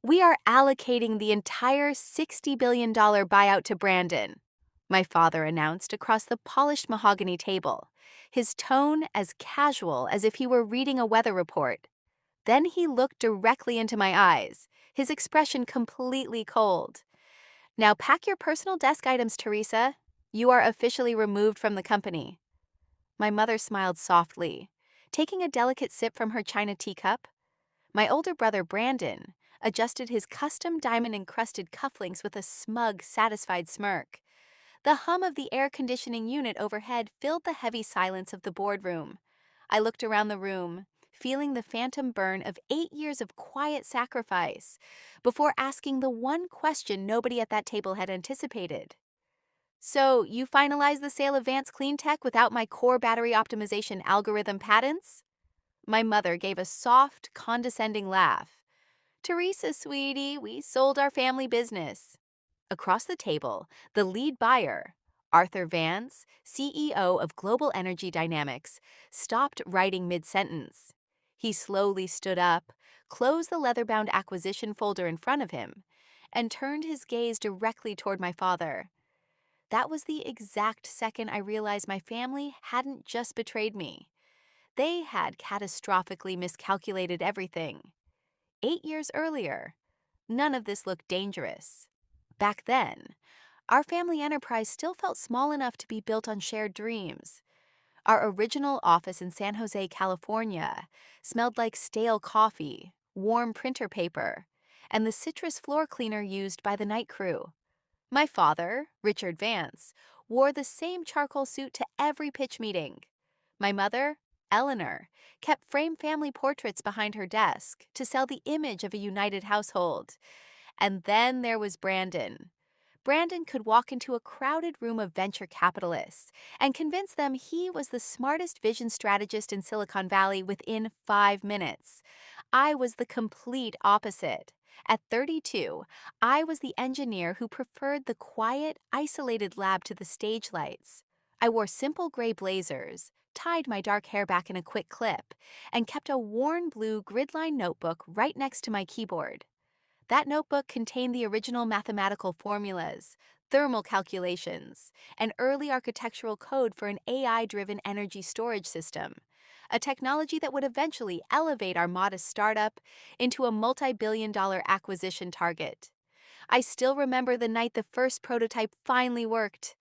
We are allocating the entire $60 billion buyout to Brandon, my father announced across the polished mahogany table, his tone as casual as if he were reading a weather report. Then he looked directly into my eyes, his expression completely cold. Now pack your personal desk items, Teresa. You are officially removed from the company. My mother smiled softly, taking a delicate sip from her china teacup. My older brother, Brandon, adjusted his custom diamond-encrusted cufflinks with a smug, satisfied smirk. The hum of the air conditioning unit overhead filled the heavy silence of the boardroom. I looked around the room, feeling the phantom burn of 8 years of quiet sacrifice, before asking the one question nobody at that table had anticipated. So, you finalized the sale of Vance Clean Tech without my core battery optimization algorithm patents? My mother gave a soft, condescending laugh. Teresa, sweetie, we sold our family business. Across the table, the lead buyer, Arthur Vance, CEO of Global Energy Dynamics, stopped writing mid-sentence. He slowly stood up, closed the leather-bound acquisition folder in front of him, and turned his gaze directly toward my father. That was the exact second I realized my family hadn't just betrayed me. They had catastrophically miscalculated everything. 8 years earlier, none of this looked dangerous. Back then, our family enterprise still felt small enough to be built on shared dreams. Our original office in San Jose, California, smelled like stale coffee, warm printer paper, and the citrus floor cleaner used by the night crew. My father, Richard Vance, wore the same charcoal suit to every pitch meeting. My mother, Eleanor, kept framed family portraits behind her desk to sell the image of a united household. And then there was Brandon. Brandon could walk into a crowded room of venture capitalists and convince them he was the smartest vision strategist in Silicon Valley within 5 minutes. I was the complete opposite. At 32, I was the engineer who preferred the quiet, isolated lab to the stage lights. I wore simple gray blazers, tied my dark hair back in a quick clip, and kept a worn blue grid-lined notebook right next to my keyboard. That notebook contained the original mathematical formulas, thermal calculations, and early architectural code for an AI-driven energy storage system, a technology that would eventually elevate our modest startup into a multi-billion-dollar acquisition target. I still remember the night the first prototype finally worked.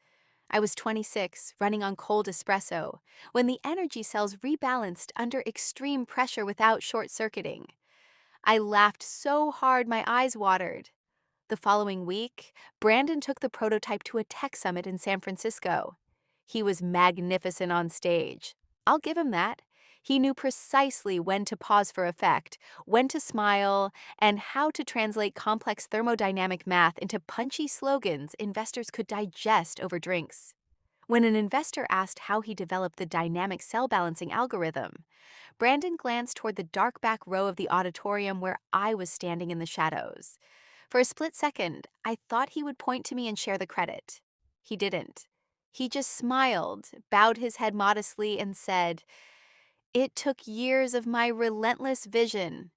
I was 26, running on cold espresso, when the energy cells rebalanced under extreme pressure without short-circuiting. I laughed so hard my eyes watered. The following week, Brandon took the prototype to a tech summit in San Francisco. He was magnificent on stage. I'll give him that. He knew precisely when to pause for effect, when to smile, and how to translate complex thermodynamic math into punchy slogans investors could digest over drinks. When an investor asked how he developed the dynamic cell balancing algorithm, Brandon glanced toward the dark back row of the auditorium where I was standing in the shadows. For a split second, I thought he would point to me and share the credit. He didn't. He just smiled, bowed his head modestly, and said, "It took years of my relentless vision."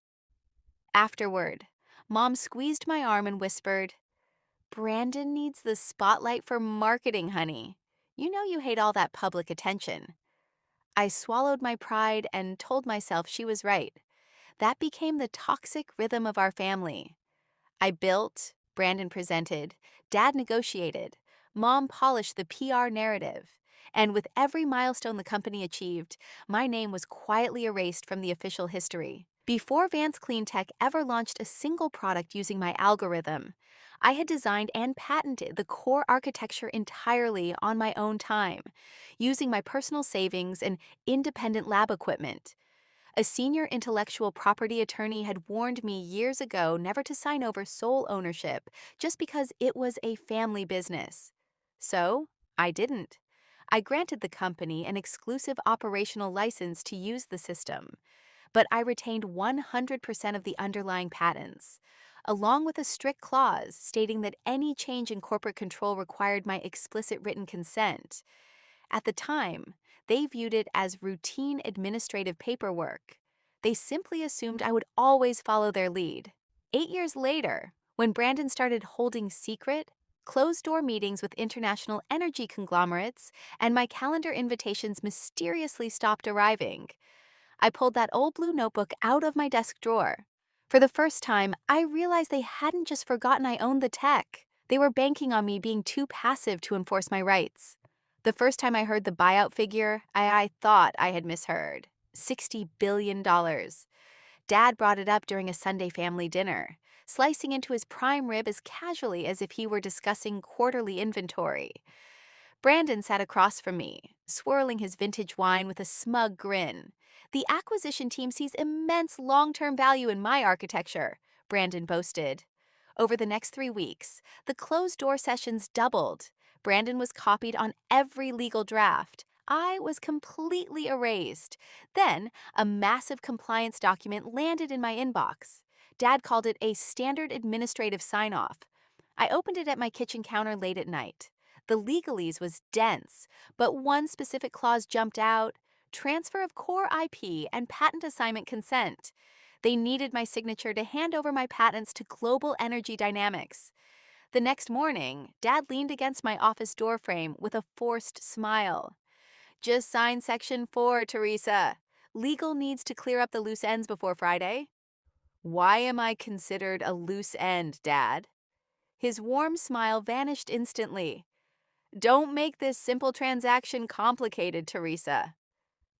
Afterward, Mom squeezed my arm and whispered, "Brandon needs the spotlight for marketing, honey. You know you hate all that public attention." I swallowed my pride and told myself she was right. That became the toxic rhythm of our family. I built, Brandon presented, Dad negotiated, Mom polished the PR narrative, and with every milestone the company achieved, my name was quietly erased from the official history. Before Vance Clean Tech ever launched a single product using my algorithm, I had designed and patented the core architecture entirely on my own time, using my personal savings and independent lab equipment. A senior intellectual property attorney had warned me years ago never to sign over sole ownership just because it was a family business. So, I didn't. I granted the company an exclusive operational license to use the system, but I retained 100% of the underlying patents, along with a strict clause stating that any change in corporate control required my explicit written consent. At the time, they viewed it as routine administrative paperwork. They simply assumed I would always follow their lead. 8 years later, when Brandon started holding secret, closed-door meetings with international energy conglomerates, and my calendar invitations mysteriously stopped arriving, I pulled that old blue notebook out of my desk drawer. For the first time, I realized they hadn't just forgotten I owned the tech. They were banking on me being too passive to enforce my rights. The first time I heard the buyout figure, I thought I had misheard. $60 billion. Dad brought it up during a Sunday family dinner, slicing into his prime rib as casually as if he were discussing quarterly inventory. Brandon sat across from me, swirling his vintage wine with a smug grin. The acquisition team sees immense long-term value in my architecture, Brandon boasted. Over the next 3 weeks, the closed-door sessions doubled. Brandon was copied on every legal draft. I was completely erased. Then, a massive compliance document landed in my inbox. Dad called it a standard administrative sign-off. I opened it at my kitchen counter late at night. The legalese was dense, but one specific clause jumped out: transfer of core IP and patent assignment consent. They needed my signature to hand over my patents to Global Energy Dynamics. The next morning, Dad leaned against my office doorframe with a forced smile. Just sign Section 4, Teresa. Legal needs to clear up the loose ends before Friday. Why am I considered a loose end, Dad? His warm smile vanished instantly. Don't make this simple transaction complicated, Teresa.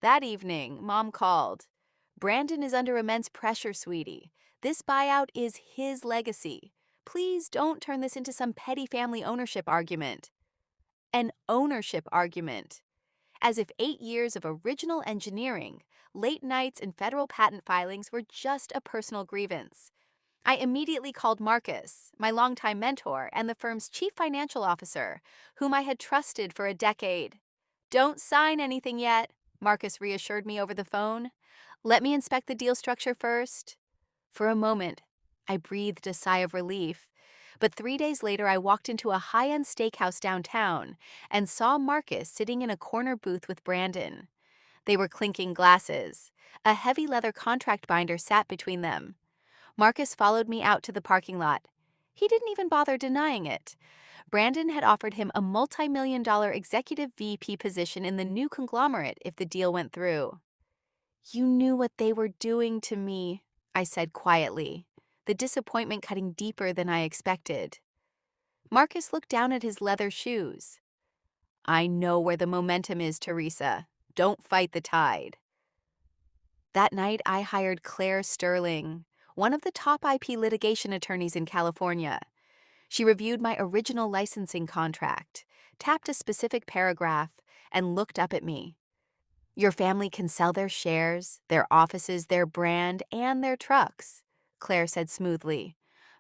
That evening, Mom called. Brandon is under immense pressure, sweetie. This buyout is his legacy. Please don't turn this into some petty family ownership argument. An ownership argument. As if 8 years of original engineering, late nights, and federal patent filings were just a personal grievance. I immediately called Marcus, my longtime mentor and the firm's chief financial officer, whom I had trusted for a decade. Don't sign anything yet, Marcus reassured me over the phone. Let me inspect the deal structure first. For a moment, I breathed a sigh of relief. But 3 days later, I walked into a high-end steakhouse downtown and saw Marcus sitting in a corner booth with Brandon. They were clinking glasses. A heavy leather contract binder sat between them. Marcus followed me out to the parking lot. He didn't even bother denying it. Brandon had offered him a multi-million-dollar executive VP position in the new conglomerate if the deal went through. You knew what they were doing to me, I said quietly, the disappointment cutting deeper than I expected. Marcus looked down at his leather shoes. I know where the momentum is, Teresa. Don't fight the tide. That night, I hired Hazel Sterling, one of the top IP litigation attorneys in California. She reviewed my original licensing contract, tapped a specific paragraph, and looked up at me. Your family can sell their shares, their offices, their brand, and their trucks, Claire said smoothly.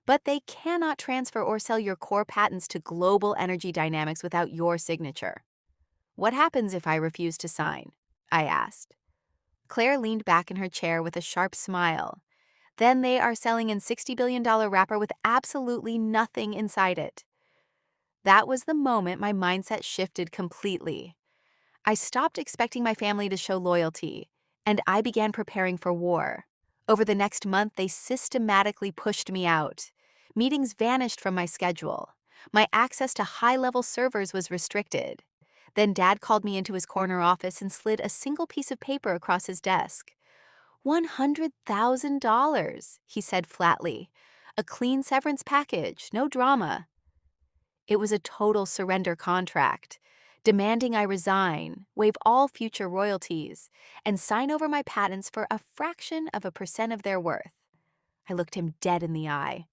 But they cannot transfer or sell your core patents to Global Energy Dynamics without your signature. What happens if I refuse to sign? I asked. Claire leaned back in her chair with a sharp smile. Then they are selling a $60 billion wrapper with absolutely nothing inside it. That was the moment my mindset shifted completely. I stopped expecting my family to show loyalty, and I began preparing for war. Over the next month, they systematically pushed me out. Meetings vanished from my schedule. My access to high-level servers was restricted. Then Dad called me into his corner office and slid a single piece of paper across his desk. $100,000, he said flatly. A clean severance package, no drama. It was a total surrender contract, demanding I resign, waive all future royalties, and sign over my patents for a fraction of a percent of their worth. I looked him dead in the eye.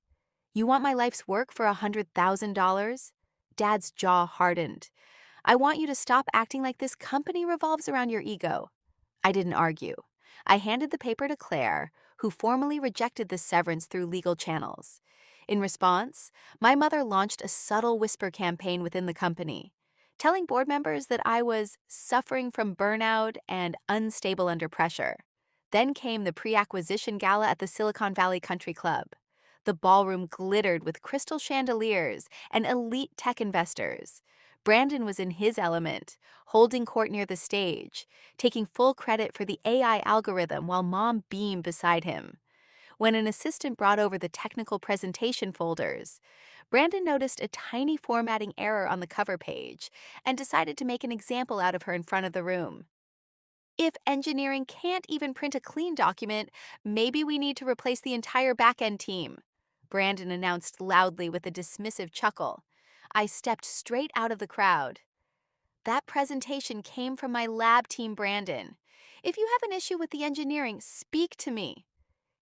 You want my life's work for $100,000? Dad's jaw hardened. I want you to stop acting like this company revolves around your ego. I didn't argue. I handed the paper to Claire, who formally rejected the severance through legal channels. In response, my mother launched a subtle whisper campaign within the company, telling board members that I was suffering from burnout and unstable under pressure. Then came the pre-acquisition gala at the Silicon Valley Country Club. The ballroom glittered with crystal chandeliers and elite tech investors. Brandon was in his element, holding court near the stage, taking full credit for the AI algorithm while Mom beamed beside him. When an assistant brought over the technical presentation folders, Brandon noticed a tiny formatting error on the cover page and decided to make an example out of her in front of the room. If engineering can't even print a clean document, maybe we need to replace the entire back-end team, Brandon announced loudly with a dismissive chuckle. I stepped straight out of the crowd. That presentation came from my lab team, Brandon. If you have an issue with the engineering, speak to me.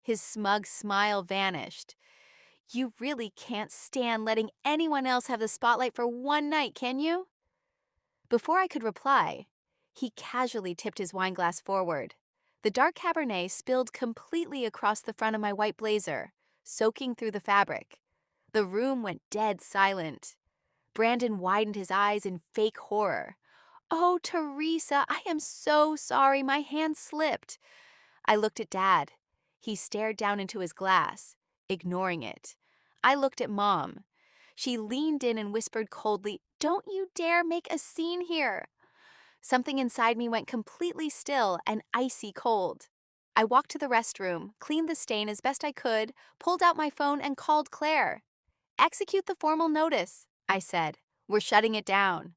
His smug smile vanished. You really can't stand letting anyone else have the spotlight for one night, can you? Before I could reply, he casually tipped his wineglass forward. The dark Cabernet spilled completely across the front of my white blazer, soaking through the fabric. The room went dead silent. Brandon widened his eyes in fake horror. Oh, Teresa, I am so sorry. My hand slipped. I looked at Dad. He stared down into his glass, ignoring it. I looked at Mom. She leaned in and whispered coldly, "Don't you dare make a scene here." Something inside me went completely still and icy cold. I walked to the restroom, cleaned the stain as best I could, pulled out my phone, and called Claire. "Execute the formal notice," I said. "We're shutting it down."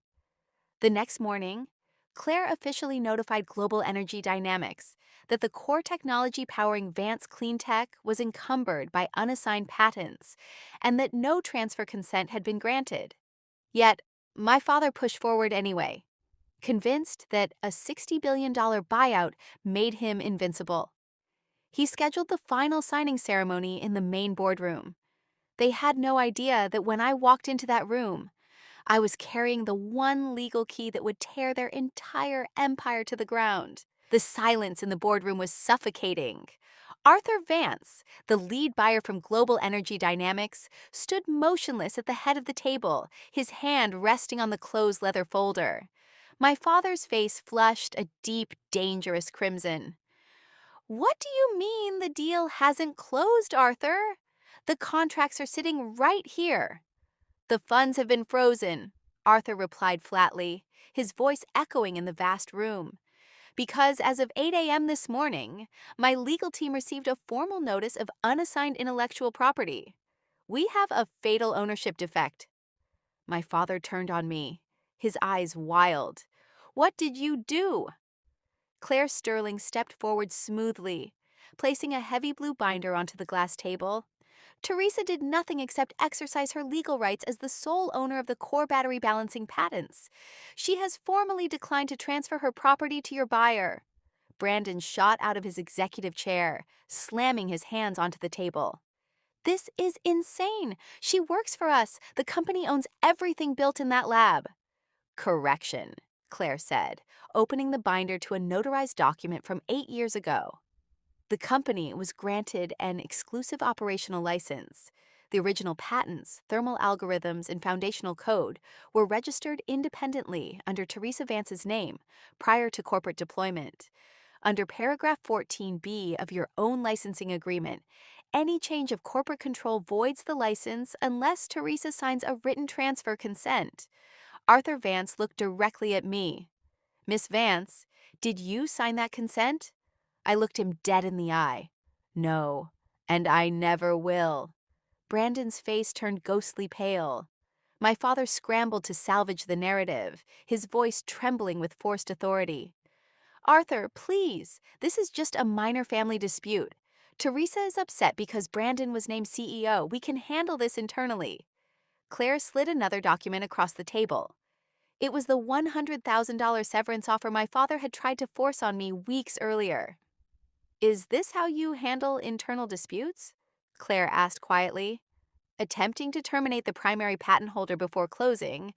The next morning, Claire officially notified Global Energy Dynamics that the core technology powering Vance Cleantech was encumbered by unassigned patents and that no transfer consent had been granted. Yet, my father pushed forward anyway, convinced that a $60 billion buyout made him invincible. He scheduled the final signing ceremony in the main boardroom. They had no idea that when I walked into that room, I was carrying the one legal key that would tear their entire empire to the ground. The silence in the boardroom was suffocating. Arthur Vance, the lead buyer from Global Energy Dynamics, stood motionless at the head of the table, his hand resting on the closed leather folder. My father's face flushed a deep, dangerous crimson. "What do you mean the deal hasn't closed, Arthur? The contracts are sitting right here." "The funds have been frozen," Arthur replied flatly, his voice echoing in the vast room. "Because as of 8 a.m. this morning, my legal team received a formal notice of unassigned intellectual property. We have a fatal ownership defect." My father turned on me, his eyes wild. "What did you do?" Claire Sterling stepped forward smoothly, placing a heavy blue binder onto the glass table. "Teresa did nothing except exercise her legal rights as the sole owner of the core battery balancing patents. She has formally declined to transfer her property to your buyer." Brandon shot out of his executive chair, slamming his hands onto the table. "This is insane. She works for us. The company owns everything built in that lab." "Correction," Claire said, opening the binder to a notarized document from 8 years ago. The company was granted an exclusive operational license. The original patents, thermal algorithms, and foundational code were registered independently under Teresa Vance's name prior to corporate deployment. Under paragraph 14B of your own licensing agreement, any change of corporate control voids the license unless Teresa signs a written transfer consent. Arthur Vance looked directly at me. "Miss Vance, did you sign that consent?" I looked him dead in the eye. "No, and I never will." Brandon's face turned ghostly pale. My father scrambled to salvage the narrative, his voice trembling with forced authority. "Arthur, please, this is just a minor family dispute. Teresa is upset because Brandon was named CEO. We can handle this internally." Claire slid another document across the table. It was the $100,000 severance offer my father had tried to force on me weeks earlier. "Is this how you handle internal disputes?" Claire asked quietly. "Attempting to terminate the primary patent holder before closing,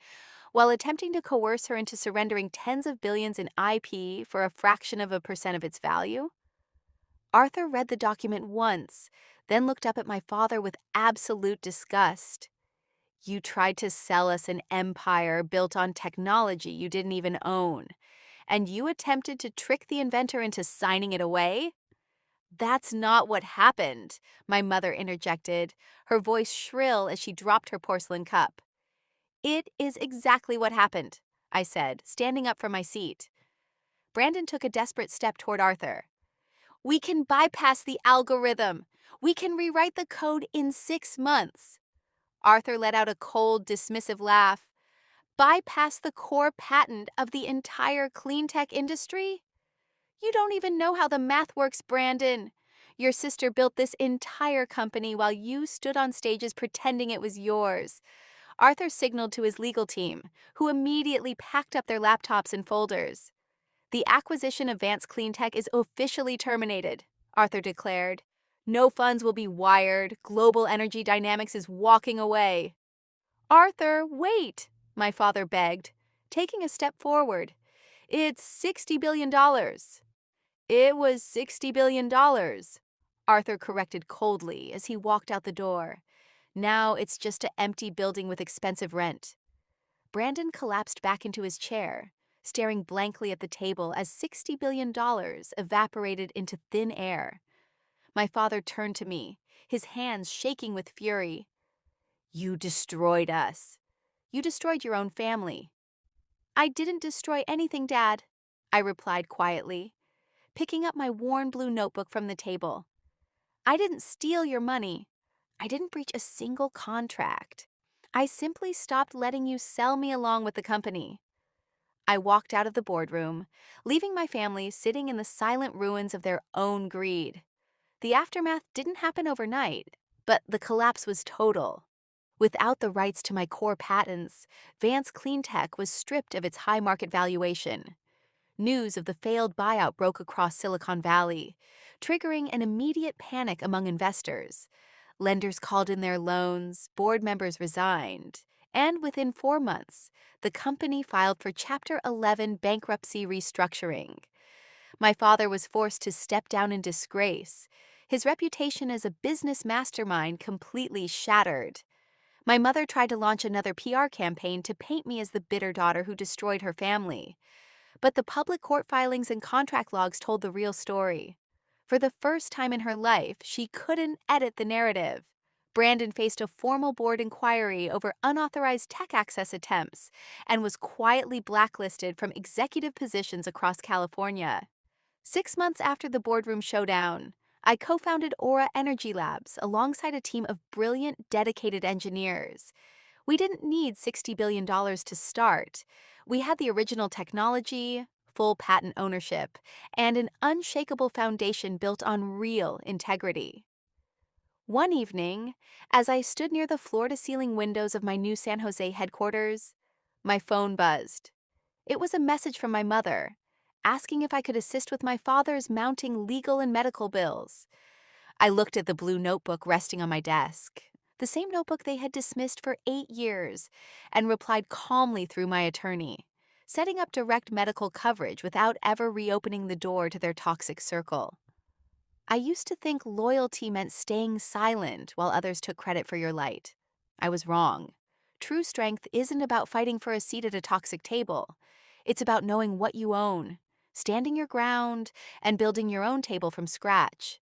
while attempting to coerce her into surrendering tens of billions in IP for a fraction of a percent of its value?" Arthur read the document once, then looked up at my father with absolute disgust. "You tried to sell us an empire built on technology you didn't even own, and you attempted to trick the inventor into signing it away?" "That's not what happened," my mother interjected, her voice shrill as she dropped her porcelain cup. "It is exactly what happened," I said, standing up from my seat. Brandon took a desperate step toward Arthur. "We can bypass the algorithm. We can rewrite the code in 6 months. Arthur let out a cold, dismissive laugh. Bypass the core patent of the entire clean tech industry? You don't even know how the math works, Brandon. Your sister built this entire company while you stood on stages pretending it was yours. Arthur signaled to his legal team, who immediately packed up their laptops and folders. The acquisition of Vance Cleantech is officially terminated, Arthur declared. No funds will be wired. Global Energy Dynamics is walking away. Arthur, wait, my father begged, taking a step forward. It's $60 billion. It was $60 billion, Arthur corrected coldly as he walked out the door. Now it's just an empty building with expensive rent. Brandon collapsed back into his chair, staring blankly at the table as $60 billion evaporated into thin air. My father turned to me, his hands shaking with fury. You destroyed us. You destroyed your own family. I didn't destroy anything, Dad, I replied quietly, picking up my worn blue notebook from the table. I didn't steal your money. I didn't breach a single contract. I simply stopped letting you sell me along with the company. I walked out of the boardroom, leaving my family sitting in the silent ruins of their own greed. The aftermath didn't happen overnight, but the collapse was total. Without the rights to my core patents, Vance Cleantech was stripped of its high market valuation. News of the failed buyout broke across Silicon Valley, triggering an immediate panic among investors. Lenders called in their loans, board members resigned, and within 4 months, the company filed for Chapter 11 bankruptcy restructuring. My father was forced to step down in disgrace, his reputation as a business mastermind completely shattered. My mother tried to launch another PR campaign to paint me as the bitter daughter who destroyed her family. But the public court filings and contract logs told the real story. For the first time in her life, she couldn't edit the narrative. Brandon faced a formal board inquiry over unauthorized tech access attempts and was quietly blacklisted from executive positions across California. 6 months after the boardroom showdown, I co-founded Aura Energy Labs alongside a team of brilliant, dedicated engineers. We didn't need $60 billion to start. We had the original technology, full patent ownership, and an unshakable foundation built on real integrity. One evening, as I stood near the floor-to-ceiling windows of my new San Jose headquarters, my phone buzzed. It was a message from my mother, asking if I could assist with my father's mounting legal and medical bills. I looked at the blue notebook resting on my desk, the same notebook they had dismissed for 8 years, and replied calmly through my attorney, setting up direct medical coverage without ever reopening the door to their toxic circle. I used to think loyalty meant staying silent while others took credit for your light. I was wrong. True strength isn't about fighting for a seat at a toxic table. It's about knowing what you own, standing your ground, and building your own table from scratch.